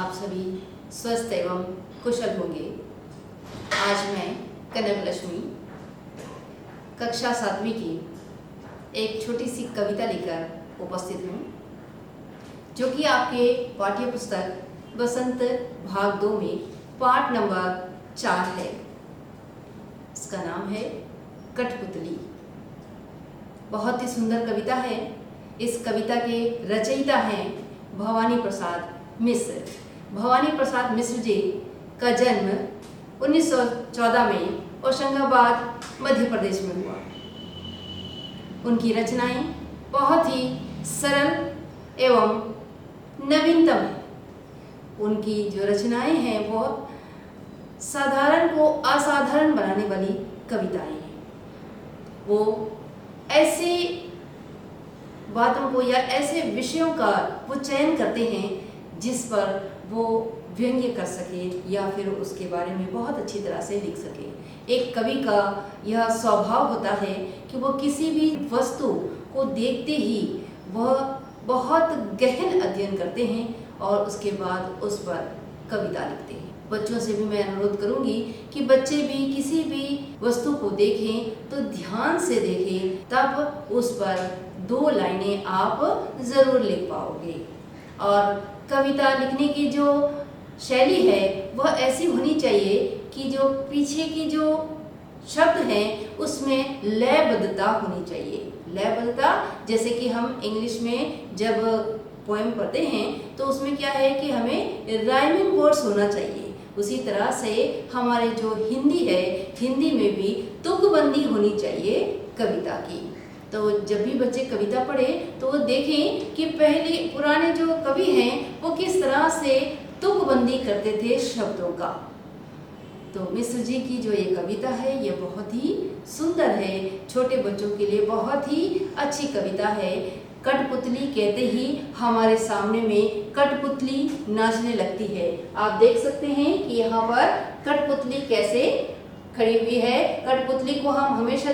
आप सभी स्वस्थ एवं कुशल होंगे। आज मैं कनक लक्ष्मी कक्षा 7वीं की एक छोटी सी कविता लेकर उपस्थित हूँ, जो कि आपके पाठ्य पुस्तक बसंत भाग 2 में पाठ नंबर 4 है। इसका नाम है कठपुतली। बहुत ही सुंदर कविता है। इस कविता के रचयिता हैं भवानी प्रसाद मिश्र। भवानी प्रसाद मिश्र जी का जन्म 1914 में होशंगाबाद मध्य प्रदेश में हुआ। उनकी रचनाएं बहुत ही सरल एवं नवीनतम है। उनकी जो रचनाएं हैं वो साधारण को असाधारण बनाने वाली कविताएं हैं। वो ऐसे बातों को या ऐसे विषयों का वो चयन करते हैं जिस पर वो व्यंग्य कर सके या फिर उसके बारे में बहुत अच्छी तरह से लिख सके। एक कवि का यह स्वभाव होता है कि वो किसी भी वस्तु को देखते ही वह बहुत गहन अध्ययन करते हैं और उसके बाद उस पर कविता लिखते हैं। बच्चों से भी मैं अनुरोध करूंगी कि बच्चे भी किसी भी वस्तु को देखें तो ध्यान से देखें, तब उस पर 2 लाइनें आप ज़रूर लिख पाओगे। और कविता लिखने की जो शैली है वह ऐसी होनी चाहिए कि जो पीछे की जो शब्द हैं उसमें लयबद्धता होनी चाहिए। लयबद्धता, जैसे कि हम इंग्लिश में जब पोएम पढ़ते हैं तो उसमें क्या है कि हमें राइमिंग वर्ड्स होना चाहिए। उसी तरह से हमारे जो हिंदी है, हिंदी में भी तुकबंदी होनी चाहिए कविता की। तो जब भी बच्चे कविता पढ़े तो वो देखें कि पहले पुराने जो कवि हैं वो किस तरह से तुकबंदी करते थे शब्दों का। तो मिश्र जी की जो ये कविता है ये बहुत ही सुंदर है, छोटे बच्चों के लिए बहुत ही अच्छी कविता है। कठपुतली कहते ही हमारे सामने में कठपुतली नाचने लगती है। आप देख सकते हैं कि यहाँ पर कठपुतली कैसे खड़ी हुई है। कठपुतली को हम हमेशा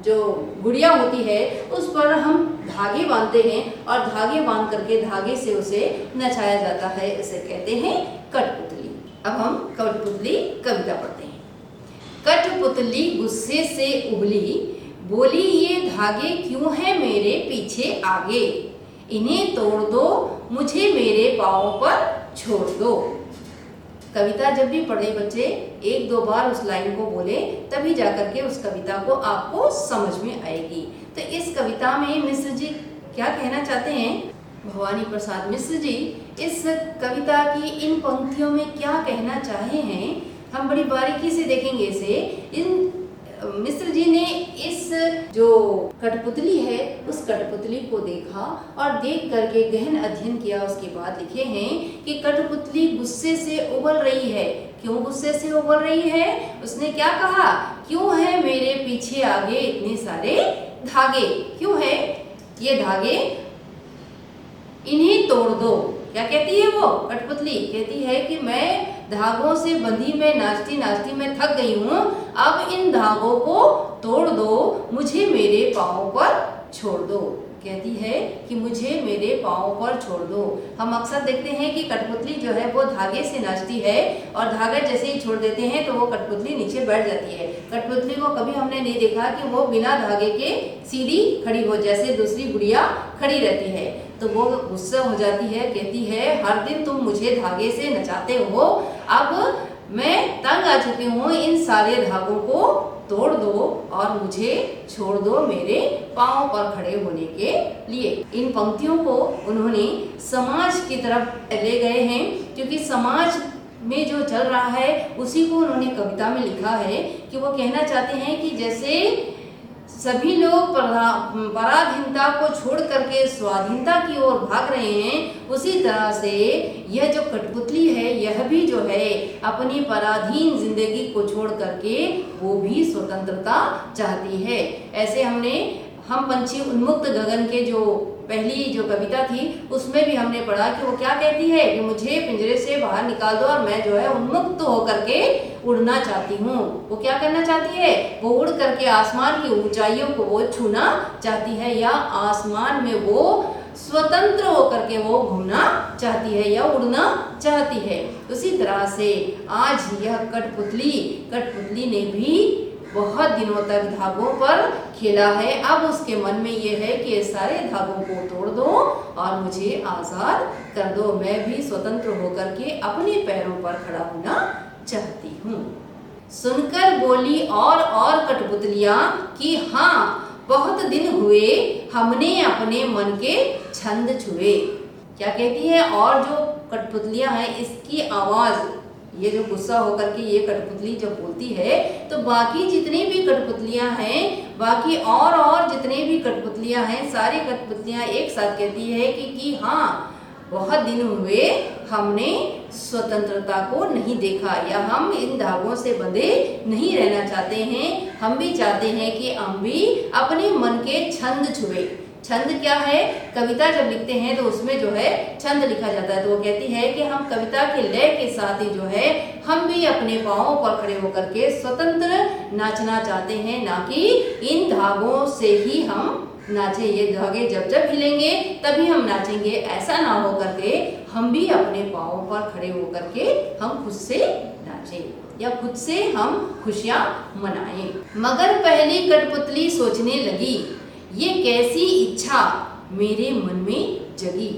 जो गुड़िया होती है उस पर हम धागे बांधते हैं और धागे बांध करके धागे से उसे नचाया जाता है। इसे कहते हैं कठपुतली। अब हम कठपुतली कविता पढ़ते हैं। कठपुतली गुस्से से उबली, बोली ये धागे क्यों हैं मेरे पीछे आगे, इन्हें तोड़ दो मुझे मेरे पाँव पर छोड़ दो। कविता जब भी पढ़े बच्चे 1-2 बार उस लाइन को बोले, तभी जाकर के उस कविता को आपको समझ में आएगी। तो इस कविता में मिश्र जी क्या कहना चाहते हैं, भवानी प्रसाद मिश्र जी इस कविता की इन पंक्तियों में क्या कहना चाहे हैं, हम बड़ी बारीकी से देखेंगे इसे। मिश्र जी ने इस जो कठपुतली है उस कठपुतली को देखा और देख करके गहन अध्ययन किया। उसके बाद लिखे हैं कि कठपुतली गुस्से से उबल रही है। क्यों गुस्से से उबल रही है? उसने क्या कहा, क्यों है मेरे पीछे आगे इतने सारे धागे, क्यों है ये धागे, इन्हें तोड़ दो। क्या कहती है वो कठपुतली? कहती है कि मैं धागों से बंधी मैं नाचती नाचती मैं थक गई हूँ, अब इन धागों को तोड़ दो, मुझे मेरे पाँव पर छोड़ दो। कहती है कि मुझे मेरे पाँव पर छोड़ दो। हम अक्सर देखते हैं कि कठपुतली जो है वो धागे से नाचती है और धागा जैसे ही छोड़ देते हैं तो वो कठपुतली नीचे बैठ जाती है। कठपुतली को कभी हमने नहीं देखा कि वो बिना धागे के सीधी खड़ी हो, जैसे दूसरी गुड़िया खड़ी रहती है। तो वो गुस्सा हो जाती है, कहती है हर दिन तुम मुझे धागे से नचाते हो, अब मैं तंग आ चुकी हूँ, इन सारे धागों को तोड़ दो और मुझे छोड़ दो मेरे पाँव पर खड़े होने के लिए। इन पंक्तियों को उन्होंने समाज की तरफ ले गए हैं, क्योंकि समाज में जो चल रहा है उसी को उन्होंने कविता में लिखा है कि वो कहना चाहते हैं कि जैसे सभी लोग पराधीनता को छोड़ करके स्वाधीनता की ओर भाग रहे हैं, उसी तरह से यह जो कठपुतली है यह भी जो है अपनी पराधीन जिंदगी को छोड़ करके वो भी स्वतंत्रता चाहती है। ऐसे हम पंछी उन्मुक्त गगन के जो पहली जो कविता थी उसमें भी हमने पढ़ा कि वो क्या कहती है कि मुझे पिंजरे से बाहर निकाल दो और मैं जो है उन्मुक्त होकर के उड़ना चाहती हूँ। वो क्या करना चाहती है? वो उड़ करके आसमान की ऊंचाइयों को वो छूना चाहती है, या आसमान में वो स्वतंत्र होकर के वो घूमना चाहती है या उड़ना चाहती है। उसी तरह से आज यह कठपुतली ने भी बहुत दिनों तक धागों पर खेला है। अब उसके मन में ये है कि ये सारे धागों को तोड़ दो और मुझे आज़ाद कर दो, मैं भी स्वतंत्र होकर के अपने पैरों पर खड़ा होना चाहती हूँ। सुनकर बोली और कठपुतलियाँ कि हाँ, बहुत दिन हुए हमने अपने मन के छंद छुए। क्या कहती है? और जो कठपुतलियाँ हैं इसकी आवाज़, ये जो गुस्सा होकर के ये कठपुतली जब बोलती है तो बाकी जितनी भी कठपुतलियाँ हैं, बाकी और जितने भी कठपुतलियाँ हैं, सारी कठपुतलियाँ एक साथ कहती है कि हाँ, बहुत दिन हुए हमने स्वतंत्रता को नहीं देखा, या हम इन धागों से बंधे नहीं रहना चाहते हैं। हम भी चाहते हैं कि हम भी अपने मन के छंद छुए। छंद क्या है? कविता जब लिखते हैं तो उसमें जो है छंद लिखा जाता है। तो वो कहती है कि हम कविता के लय के साथ ही जो है हम भी अपने पाँवों पर खड़े होकर के स्वतंत्र नाचना चाहते हैं, ना कि इन धागों से ही हम नाचे। ये धागे जब जब हिलेंगे तभी हम नाचेंगे, ऐसा ना हो करके हम भी अपने पाँवों पर खड़े होकर के हम खुद से नाचें या खुद से हम खुशियाँ मनाएं। मगर पहली कठपुतली सोचने लगी, ये कैसी इच्छा मेरे मन में जगी।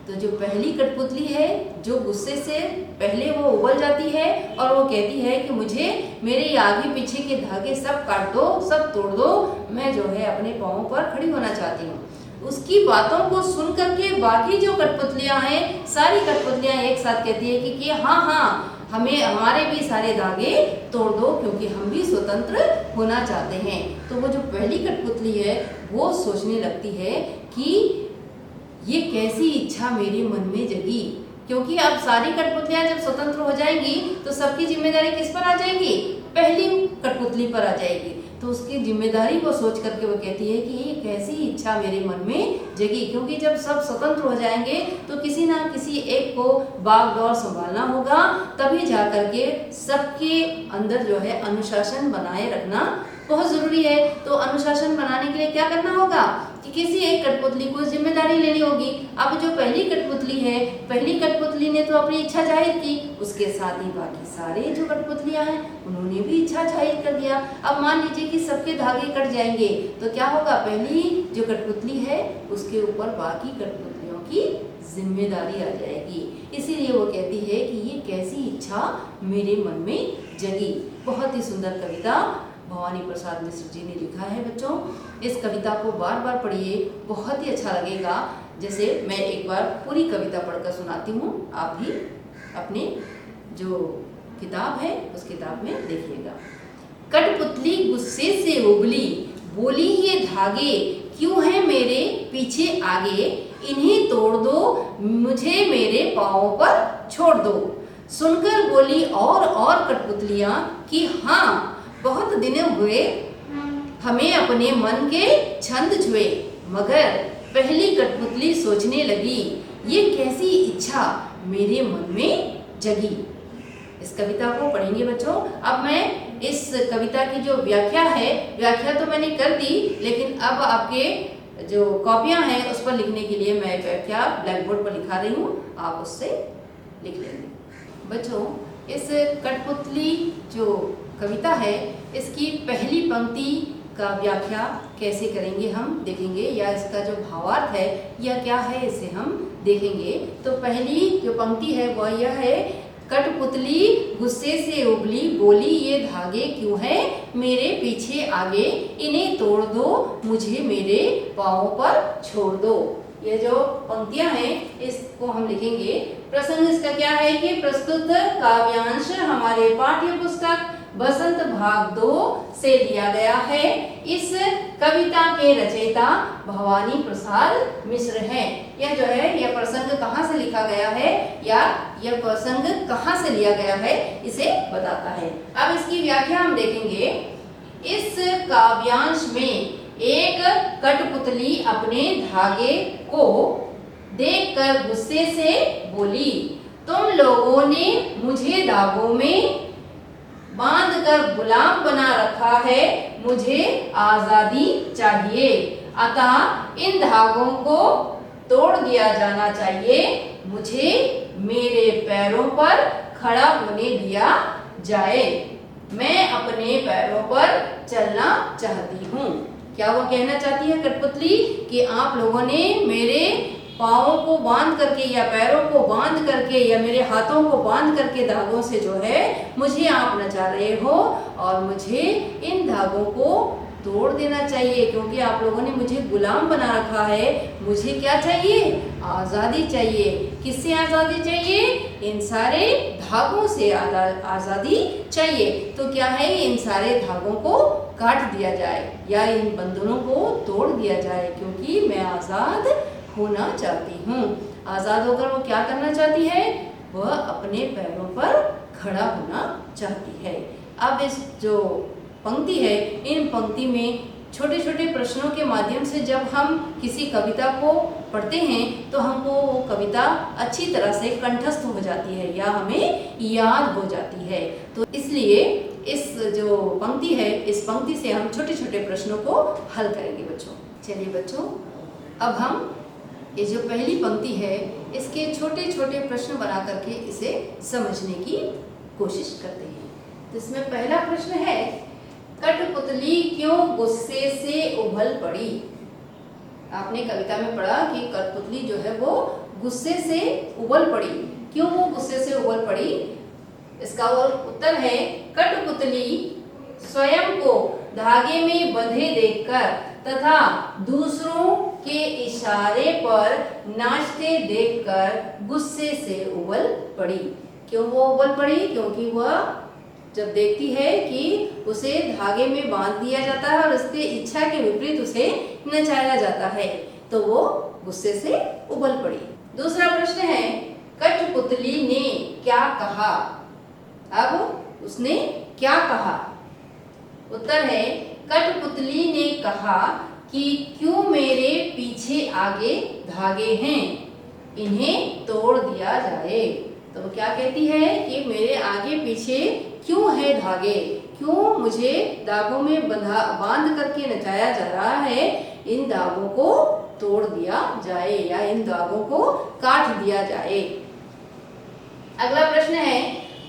तो जो पहली कठपुतली है, जो गुस्से से पहले वो उबल जाती है और वो कहती है कि मुझे मेरे आगे पीछे के धागे सब काट दो, सब तोड़ दो, मैं जो है अपने पाँवों पर खड़ी होना चाहती हूँ। उसकी बातों को सुन करके बाकी जो कठपुतलियाँ हैं, सारी कठपुतलियाँ एक साथ कहती है कि हाँ, हमें हमारे भी सारे धागे तोड़ दो, क्योंकि हम भी स्वतंत्र होना चाहते हैं। तो वो जो पहली कठपुतली है वो सोचने लगती है कि ये कैसी इच्छा मेरे मन में जगी, क्योंकि अब सारी कठपुतलियां जब स्वतंत्र हो जाएंगी तो सबकी जिम्मेदारी किस पर आ जाएगी? पहली कठपुतली पर आ जाएगी। तो उसकी जिम्मेदारी को सोच करके वो कहती है कि ये कैसी इच्छा मेरे मन में जगी, क्योंकि जब सब स्वतंत्र हो जाएंगे तो किसी ना किसी एक को भाग दौड़ संभालना होगा, तभी जा करके सबके अंदर जो है अनुशासन बनाए रखना बहुत जरूरी है। तो अनुशासन बनाने के लिए क्या करना होगा कि किसी एक कठपुतली को जिम्मेदारी लेनी होगी। अब जो पहली कठपुतली है, पहली कठपुतली ने तो अपनी इच्छा जाहिर की, उसके साथ ही बाकी सारे जो कठपुतलियां हैं उन्होंने भी इच्छा जाहिर कर दिया। अब मान लीजिए कि सबके धागे कट जाएंगे तो क्या होगा? पहली जो कठपुतली है उसके ऊपर बाकी कठपुतलियों की जिम्मेदारी आ जाएगी। इसीलिए वो कहती है कि ये कैसी इच्छा मेरे मन में जगी। बहुत ही सुंदर कविता भवानी प्रसाद मिश्र जी ने लिखा है। बच्चों, इस कविता को बार बार पढ़िए, बहुत ही अच्छा लगेगा। जैसे मैं एक बार पूरी कविता पढ़कर सुनाती हूँ, आप भी अपने जो किताब है उस किताब में देखिएगा। कठपुतली गुस्से से उबली, बोली ये धागे क्यों है मेरे पीछे आगे, इन्हें तोड़ दो, मुझे मेरे पाँवों पर छोड़ दो। सुनकर बोली और कठपुतलियाँ कि हाँ, बहुत दिन हुए हमें अपने मन के छंद छुए। मगर पहली कठपुतली सोचने लगी, ये कैसी इच्छा मेरे मन में जगी। इस कविता को पढ़ेंगे बच्चों। अब मैं इस कविता की जो व्याख्या है, व्याख्या तो मैंने कर दी, लेकिन अब आपके जो कॉपियां हैं उस पर लिखने के लिए मैं व्याख्या ब्लैक बोर्ड पर लिखा रही हूँ, आप उससे लिख लेंगे। बच्चों, इस कठपुतली जो कविता है इसकी पहली पंक्ति का व्याख्या कैसे करेंगे हम देखेंगे, या इसका जो भावार्थ है यह क्या है इसे हम देखेंगे। तो पहली जो पंक्ति है वह यह है, कठपुतली गुस्से से उबली, बोली ये धागे क्यों है मेरे पीछे आगे, इन्हें तोड़ दो, मुझे मेरे पाँवों पर छोड़ दो। ये जो पंक्तियां हैं इसको हम लिखेंगे। प्रसंग इसका क्या है कि प्रस्तुत काव्यांश हमारे पाठ्य पुस्तक बसंत भाग 2 से लिया गया है। इस कविता के रचयिता भवानी प्रसाद मिश्र हैं। यह जो है यह प्रसंग कहाँ से लिखा गया है या यह प्रसंग कहाँ से लिया गया है इसे बताता है। अब इसकी व्याख्या हम देखेंगे। इस काव्यांश में एक कठपुतली अपने धागे को देखकर गुस्से से बोली, तुम लोगों ने मुझे धागों में बांधकर गुलाम बना रखा है, मुझे आजादी चाहिए। अतः इन धागों को तोड़ दिया जाना चाहिए। मुझे मेरे पैरों पर खड़ा होने दिया जाए। मैं अपने पैरों पर चलना चाहती हूँ। क्या वो कहना चाहती है कठपुतली कि आप लोगों ने मेरे पाँवों को बांध करके या पैरों को बांध करके या मेरे हाथों को बांध करके धागों से जो है मुझे आप नचा रहे हो और मुझे इन धागों को तोड़ देना चाहिए, क्योंकि आप लोगों ने मुझे गुलाम बना रखा है। मुझे क्या चाहिए? आज़ादी चाहिए। किससे आज़ादी चाहिए? इन सारे धागों से आज़ादी चाहिए। तो क्या है, इन सारे धागों को काट दिया जाए या इन बंधनों को तोड़ दिया जाए, क्योंकि मैं आज़ाद होना चाहती हूँ। आज़ाद होकर वो क्या करना चाहती है? वह अपने पैरों पर खड़ा होना चाहती है। अब इस जो पंक्ति है, इन पंक्ति में छोटे छोटे प्रश्नों के माध्यम से जब हम किसी कविता को पढ़ते हैं तो हमको वो कविता अच्छी तरह से कंठस्थ हो जाती है या हमें याद हो जाती है। तो इसलिए इस जो पंक्ति है, इस पंक्ति से हम छोटे छोटे प्रश्नों को हल करेंगे बच्चों। चलिए बच्चों, अब हम ये जो पहली पंक्ति है इसके छोटे छोटे प्रश्न बना करके इसे समझने की कोशिश करते हैं। तो इसमें पहला प्रश्न है, कठपुतली क्यों गुस्से से उबल पड़ी? आपने कविता में पढ़ा कि कठपुतली जो है वो गुस्से से उबल पड़ी। क्यों वो गुस्से से उबल पड़ी? इसका उत्तर है, कठपुतली स्वयं को धागे में बंधे देखकर तथा दूसरों के इशारे पर नाचते देखकर गुस्से से उबल पड़ी। क्यों वो उबल पड़ी? क्योंकि वह जब देखती है कि उसे धागे में बांध दिया जाता है और उसके इच्छा के विपरीत उसे नचाया जाता है, तो वो गुस्से से उबल पड़ी। दूसरा प्रश्न है, कठपुतली ने क्या कहा? अब उसने क्या कहा? उत्तर है, कठपुतली ने कहा कि क्यों मेरे पीछे आगे धागे हैं, इन्हें तोड़ दिया जाए। तो वो क्या कहती है कि मेरे आगे पीछे क्यों है धागे, क्यों मुझे धागों में बांध करके नचाया जा रहा है, इन धागों को तोड़ दिया जाए या इन धागों को काट दिया जाए। अगला प्रश्न है,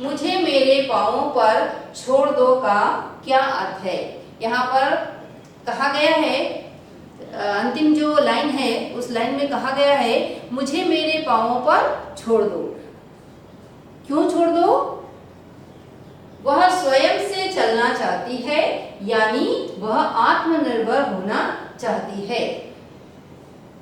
मुझे मेरे पाँवों पर छोड़ दो का क्या अर्थ है? यहाँ पर कहा गया है, अंतिम जो लाइन है उस लाइन में कहा गया है, मुझे मेरे पाँवों पर छोड़ दो। क्यों छोड़ दो? वह स्वयं से चलना चाहती है, यानी वह आत्मनिर्भर होना चाहती है।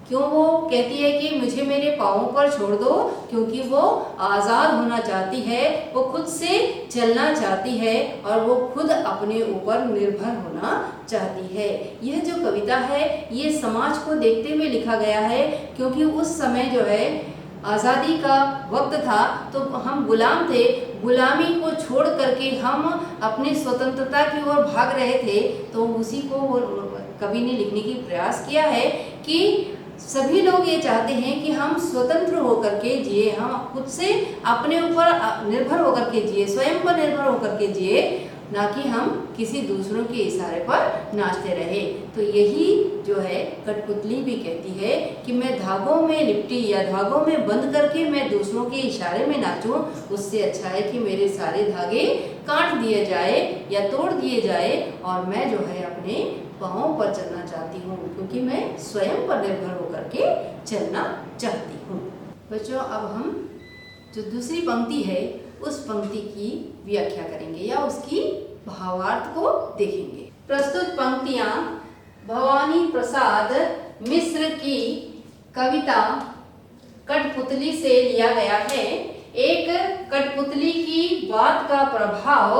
क्यों वो कहती है कि मुझे मेरे पाँवों पर छोड़ दो? क्योंकि वो आज़ाद होना चाहती है, वो खुद से चलना चाहती है और वो खुद अपने ऊपर निर्भर होना चाहती है। यह जो कविता है ये समाज को देखते हुए लिखा गया है, क्योंकि उस समय जो है आज़ादी का वक्त था, तो हम गुलाम थे। गुलामी को छोड़ करके हम अपनी स्वतंत्रता की ओर भाग रहे थे। तो उसी को कवि ने लिखने की प्रयास किया है कि सभी लोग ये चाहते हैं कि हम स्वतंत्र होकर के जिए, हम खुद से अपने ऊपर निर्भर होकर के जिए, स्वयं पर निर्भर होकर के जिए, ना कि हम किसी दूसरों के इशारे पर नाचते रहे। तो यही जो है कठपुतली भी कहती है कि मैं धागों में लिपटी या धागों में बंध करके मैं दूसरों के इशारे में नाचूं, उससे अच्छा है कि मेरे सारे धागे काट दिए जाए या तोड़ दिए जाए और मैं जो है अपने पाँव पर चलना चाहती हूँ, क्योंकि मैं स्वयं पर निर्भर होकर के चलना चाहती हूँ। बच्चों, अब हम जो दूसरी पंक्ति है उस पंक्ति की व्याख्या करेंगे या उसकी भावार्थ को देखेंगे। प्रस्तुत पंक्तियां भवानी प्रसाद मिश्र की कविता कठपुतली से लिया गया है। एक कठपुतली की बात का प्रभाव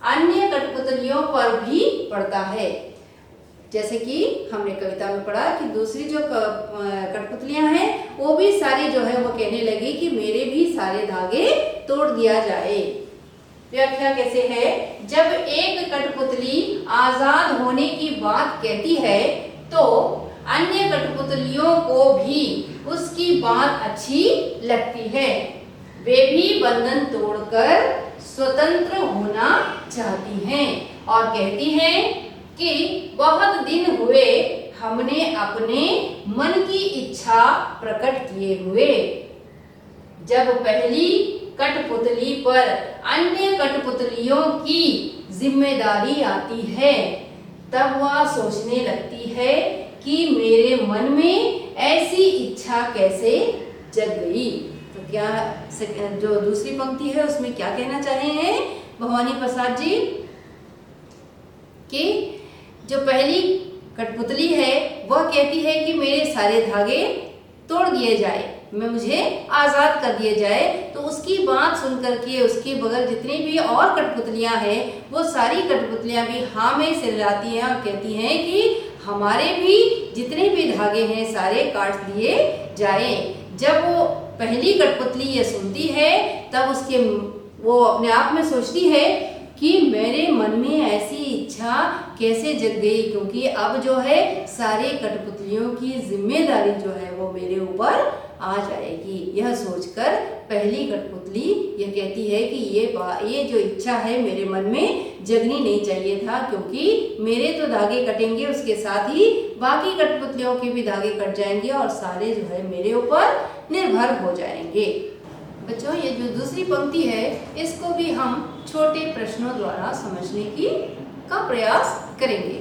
अन्य कठपुतलियों पर भी पड़ता है। जैसे कि हमने कविता में पढ़ा कि दूसरी जो कठपुतलियां हैं वो भी सारी जो है वो कहने लगी कि मेरे भी सारे धागे तोड़ दिया जाए। व्याख्या कैसे है? जब एक कठपुतली आजाद होने की बात कहती है तो अन्य कठपुतलियों को भी उसकी बात अच्छी लगती है। वे भी बंधन तोड़कर स्वतंत्र होना चाहती हैं और कहती हैं कि बहुत दिन हुए हमने अपने मन की इच्छा प्रकट किए हुए। जब पहली कठपुतली पर अन्य कठपुतलियों की जिम्मेदारी आती है, तब वह सोचने लगती है कि मेरे मन में ऐसी इच्छा कैसे जग गई। तो क्या जो दूसरी पंक्ति है उसमें क्या कहना चाहे हैं भवानी प्रसाद जी कि जो पहली कठपुतली है वह कहती है कि मेरे सारे धागे तोड़ दिए जाए, मुझे आजाद कर दिए जाए। तो उसकी बात सुन करके उसके बगल जितनी भी और कठपुतलियां हैं वो सारी कठपुतलियां भी हाँ में सिरलाती हैं और कहती हैं कि हमारे भी जितने भी धागे हैं सारे काट दिए जाएं। जब वो पहली कठपुतली ये सुनती है तब वो अपने आप में सोचती है कि मेरे मन में ऐसी इच्छा कैसे जग गई, क्योंकि अब जो है सारे कठपुतलियों की जिम्मेदारी जो है वो मेरे ऊपर आ जाएगी। यह सोचकर पहली कठपुतली ये कहती है कि ये जो इच्छा है मेरे मन में जगनी नहीं चाहिए था, क्योंकि मेरे तो धागे कटेंगे उसके साथ ही बाकी कठपुतलियों के भी धागे कट जाएंगे और सारे जो है मेरे ऊपर निर्भर हो जाएंगे। बच्चों, ये जो दूसरी पंक्ति है इसको भी हम छोटे प्रश्नों द्वारा समझने का प्रयास करेंगे।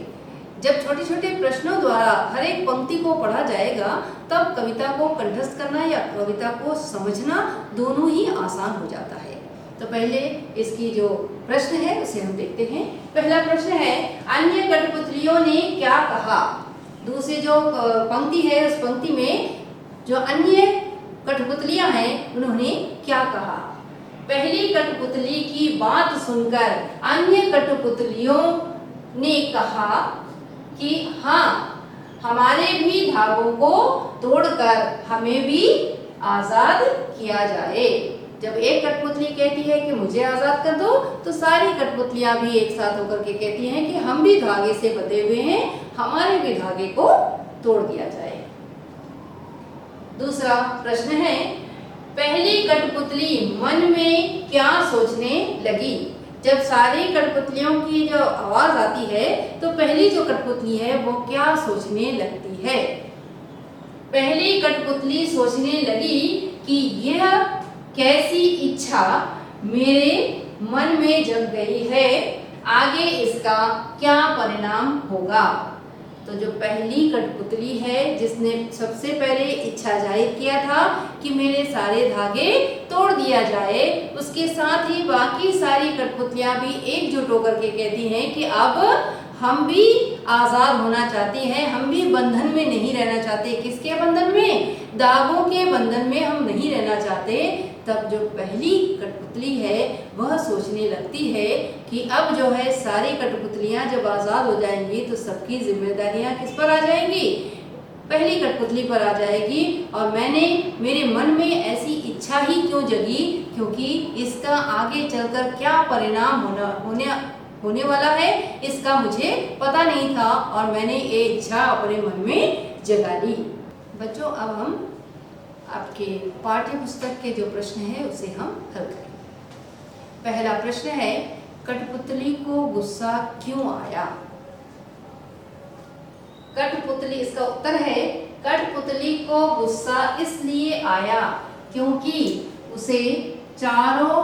जब छोटे छोटे प्रश्नों द्वारा हर एक पंक्ति को पढ़ा जाएगा तब कविता को कंठस्थ करना या कविता को समझना दोनों ही आसान हो जाता है। तो पहले इसकी जो प्रश्न है उसे हम देखते हैं। पहला प्रश्न है, अन्य कठपुतलियों ने क्या कहा। दूसरी जो पंक्ति है उस पंक्ति में जो अन्य कठपुतलियां हैं उन्होंने क्या कहा। पहली कठपुतली की बात सुनकर अन्य कठपुतलियों ने कहा कि हाँ, हमारे भी धागों को तोड़कर हमें भी आजाद किया जाए। जब एक कठपुतली कहती है कि मुझे आजाद कर दो तो सारी कठपुतलियां भी एक साथ होकर के कहती हैं कि हम भी धागे से बंधे हुए हैं, हमारे भी धागे को तोड़ दिया जाए। दूसरा प्रश्न है, पहली कठपुतली मन में क्या सोचने लगी। जब सारी कठपुतलियों की जो आवाज आती है तो पहली जो कठपुतली है वो क्या सोचने लगती है। पहली कठपुतली सोचने लगी कि यह कैसी इच्छा मेरे मन में जग गई है, आगे इसका क्या परिणाम होगा। तो जो पहली कठपुतली है जिसने सबसे पहले इच्छा जाहिर किया था कि मेरे सारे धागे तोड़ दिया जाए, उसके साथ ही बाकी सारी कठपुतलियां भी एकजुट होकर के कहती हैं कि अब हम भी आजाद होना चाहते हैं, हम भी बंधन में नहीं रहना चाहते। किसके बंधन में? धागों के बंधन में हम नहीं रहना चाहते। तब जो पहली कठपुतली है वह सोचने लगती है कि अब जो है सारी कठपुतलियां जब आजाद हो जाएंगी तो सबकी जिम्मेदारियां किस पर आ जाएंगी? पहली कठपुतली पर आ जाएगी। और मेरे मन में ऐसी इच्छा ही क्यों जगी, क्योंकि इसका आगे चलकर क्या परिणाम होने वाला है इसका मुझे पता नहीं था और मैंने ये इच्छा अपने मन में जगा ली। बच्चों, अब हम आपके पाठ्य पुस्तक के जो प्रश्न है उसे हम हल करें। पहला प्रश्न है, कठपुतली को गुस्सा क्यों आया। कठपुतली, इसका उत्तर है कठपुतली को गुस्सा इसलिए आया क्योंकि उसे चारों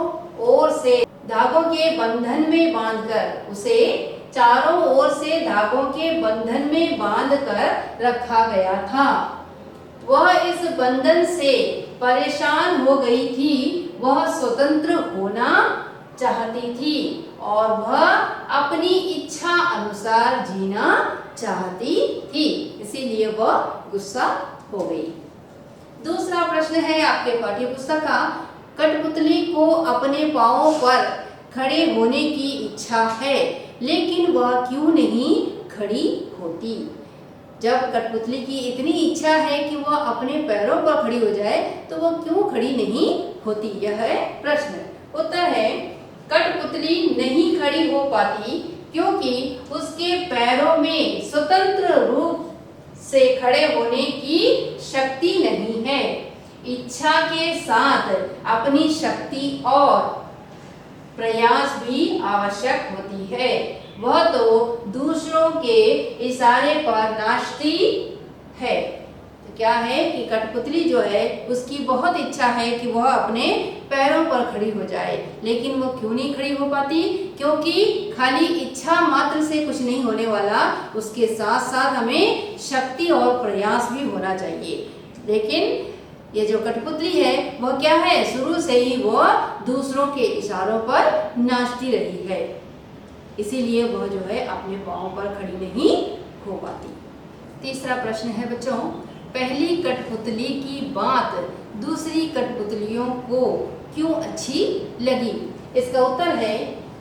ओर से धागों के बंधन में बांधकर रखा गया था। वह इस बंधन से परेशान हो गई थी, वह स्वतंत्र होना चाहती थी और वह अपनी इच्छा अनुसार जीना चाहती थी, इसीलिए वह गुस्सा हो गई। दूसरा प्रश्न है आपके पाठ्य पुस्तक का, कठपुतली को अपने पांवों पर खड़े होने की इच्छा है लेकिन वह क्यों नहीं खड़ी होती। जब कठपुतली की इतनी इच्छा है कि वह अपने पैरों पर खड़ी हो जाए तो वह क्यों खड़ी नहीं होती, यह है प्रश्न। उत्तर है कठपुतली नहीं खड़ी हो पाती क्योंकि उसके पैरों में स्वतंत्र रूप से खड़े होने की शक्ति नहीं है। इच्छा के साथ अपनी शक्ति और प्रयास भी आवश्यक होती है। वह तो दूसरों के इशारे पर नाचती है। तो क्या है कि कठपुतली जो है उसकी बहुत इच्छा है कि वह अपने पैरों पर खड़ी हो जाए, लेकिन वो क्यों नहीं खड़ी हो पाती? क्योंकि खाली इच्छा मात्र से कुछ नहीं होने वाला, उसके साथ साथ हमें शक्ति और प्रयास भी होना चाहिए। लेकिन ये जो कठपुतली है वह क्या है, शुरू से ही वह दूसरों के इशारों पर नाचती रही है, इसीलिए वह जो है अपने पांव पर खड़ी नहीं हो पाती। तीसरा प्रश्न है बच्चों, पहली कठपुतली की बात दूसरी कठपुतलियों को क्यों अच्छी लगी? इसका उत्तर है,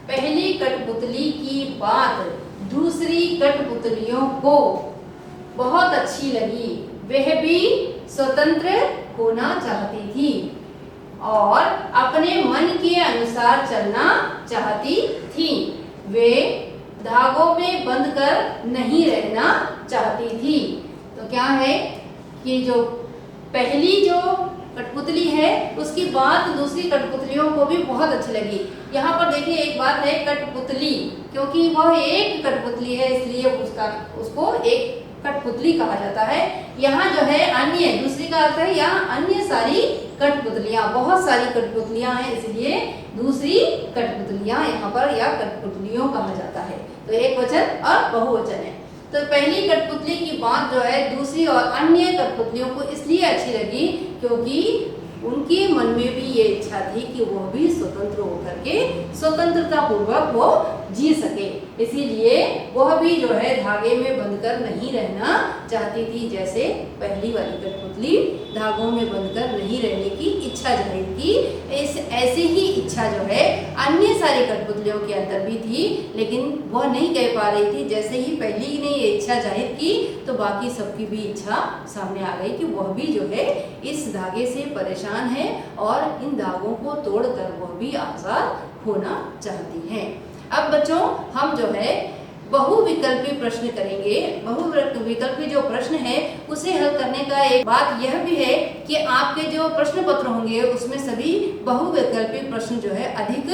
पहली कठपुतली की बात दूसरी कठपुतलियों को बहुत अच्छी लगी। वह भी स्वतंत्र होना चाहती थी और अपने मन के अनुसार चलना चाहती थी। वे धागों में बंध कर नहीं रहना चाहती थी। तो क्या है कि जो पहली जो कठपुतली है उसकी बात दूसरी कठपुतलियों को भी बहुत अच्छी लगी। यहाँ पर देखिए एक बात है, कठपुतली, क्योंकि वह एक कठपुतली है इसलिए उसको एक कठपुतली कहा जाता है। यहाँ जो है अन्य, दूसरी का अर्थ है यहाँ अन्य सारी कठपुतलियाँ, बहुत सारी कठपुतलियाँ हैं इसलिए दूसरी कठपुतलियाँ यहाँ पर या कठपुतलियों कहा जाता है। तो एक वचन और बहुवचन है। तो पहली कठपुतली की बात जो है दूसरी और अन्य कठपुतलियों को इसलिए अच्छी लगी क्योंकि उनके मन में भी ये इच्छा थी कि वह भी स्वतंत्र होकर के स्वतंत्रता पूर्वक वो जी सके, इसीलिए वह भी जो है धागे में बंधकर नहीं रहना चाहती थी। जैसे पहली वाली कठपुतली धागों में बंधकर नहीं रहने की इच्छा जाहिर की, ऐसे ही इच्छा जो है अन्य सारी कठपुतलियों के अंदर भी थी, लेकिन वह नहीं कह पा रही थी। जैसे ही पहली ने ये इच्छा जाहिर की तो बाकी सबकी भी इच्छा सामने आ गई कि वह भी जो है इस धागे से परेशान है और इन धागों को तोड़कर वह भी आजाद होना चाहती हैं। अब बच्चों हम जो है बहुविकल्पी प्रश्न करेंगे। बहुविकल्पी जो प्रश्न है उसे हल करने का एक बात यह भी है कि आपके जो प्रश्न पत्र होंगे उसमें सभी बहुविकल्पी प्रश्न जो है अधिक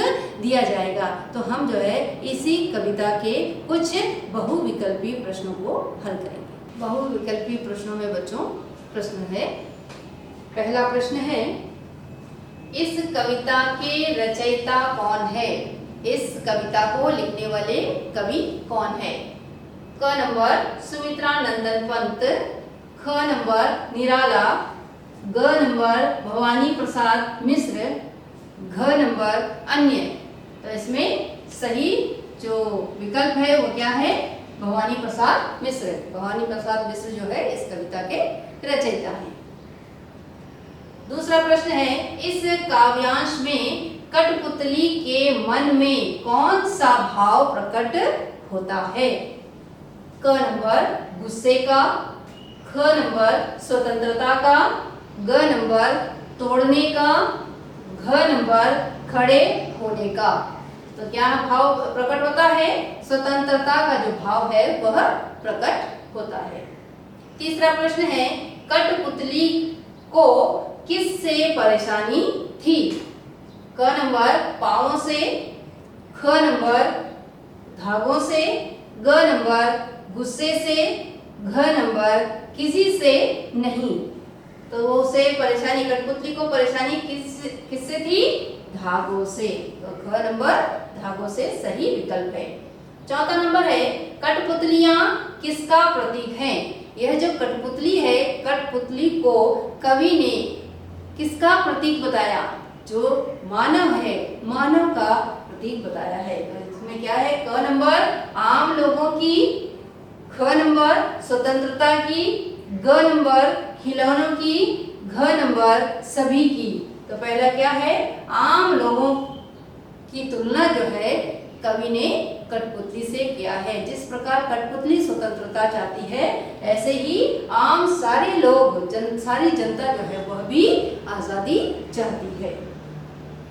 दिया जाएगा। तो हम जो है इसी कविता के कुछ बहुविकल्पी प्रश्नों को हल करेंगे। बहुविकल्पी प्रश्नों में बच्चों प्रश्न है, पहला प्रश्न है, इस कविता के रचयिता कौन है? इस कविता को लिखने वाले कवि कौन है? क नंबर सुमित्रा नंदन पंत, ख नंबर निराला, ग नंबर भवानी प्रसाद मिश्र, घ नंबर अन्य। तो इसमें सही जो विकल्प है वो क्या है? भवानी प्रसाद मिश्र। भवानी प्रसाद मिश्र जो है इस कविता के रचयिता हैं। दूसरा प्रश्न है, इस काव्यांश में कठपुतली के मन में कौन सा भाव प्रकट होता है? क नंबर गुस्से का, ख नंबर स्वतंत्रता का, ग नंबर तोड़ने का, घ नंबर खड़े होने का। तो क्या भाव प्रकट होता है? स्वतंत्रता का जो भाव है वह प्रकट होता है। तीसरा प्रश्न है, कठपुतली को किससे परेशानी थी? क नंबर पाँवों से, ख नंबर धागों से, ग नंबर गुस्से से, घ नंबर किसी से नहीं। तो उसे परेशानी, कठपुतली को परेशानी किससे थी? धागों से। तो घ नंबर धागों से सही विकल्प है। चौथा नंबर है, कठपुतलियां किसका प्रतीक हैं? यह जो कठपुतली है, कठपुतली को कवि ने किसका प्रतीक बताया? जो मानव है, मानव का प्रतीक बताया है। तो इसमें क्या है? क नंबर आम लोगों की, ख नंबर स्वतंत्रता की, ग नंबर खिलौनों की, घ नंबर सभी की। तो पहला क्या है? आम लोगों की तुलना जो है कवि ने कठपुतली से किया है। जिस प्रकार कठपुतली स्वतंत्रता चाहती है ऐसे ही आम सारे लोग, सारी जनता जो है वह भी आजादी चाहती है।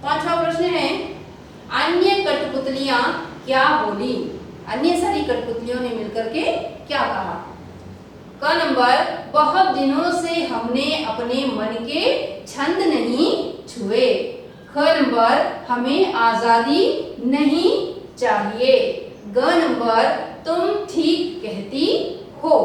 पांचवा प्रश्न है, अन्य कठपुतलियां क्या बोली? अन्य सारी कठपुतलियों ने मिलकर के क्या कहा? क नंबर बहुत दिनों से हमने अपने मन के छंद नहीं छुए। ख नंबर हमें आजादी नहीं चाहिए। ग नंबर तुम ठीक कहती हो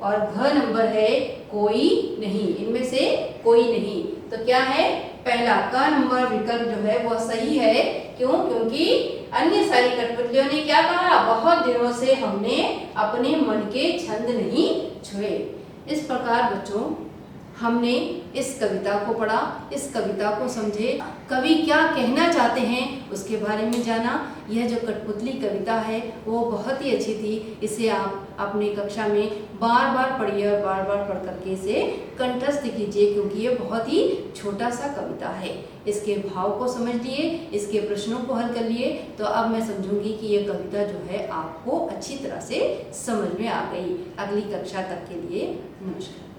और घ नंबर है कोई नहीं, इनमें से कोई नहीं। तो क्या है, पहला क नंबर विकल्प जो है वो सही है। क्यों? क्योंकि अन्य सारी कठपुतलियों ने क्या कहा, बहुत दिनों से हमने अपने मन के छंद नहीं छुए। इस प्रकार बच्चों हमने इस कविता को पढ़ा, इस कविता को समझे, कवि क्या कहना चाहते हैं उसके बारे में जाना। यह जो कठपुतली कविता है वो बहुत ही अच्छी थी। इसे आप अपने कक्षा में बार बार पढ़िए और बार बार पढ़ करके इसे कंठस्थ कीजिए, क्योंकि ये बहुत ही छोटा सा कविता है। इसके भाव को समझ लिए, इसके प्रश्नों को हल कर लिए, तो अब मैं समझूंगी कि ये कविता जो है आपको अच्छी तरह से समझ में आ गई। अगली कक्षा तक के लिए नमस्कार।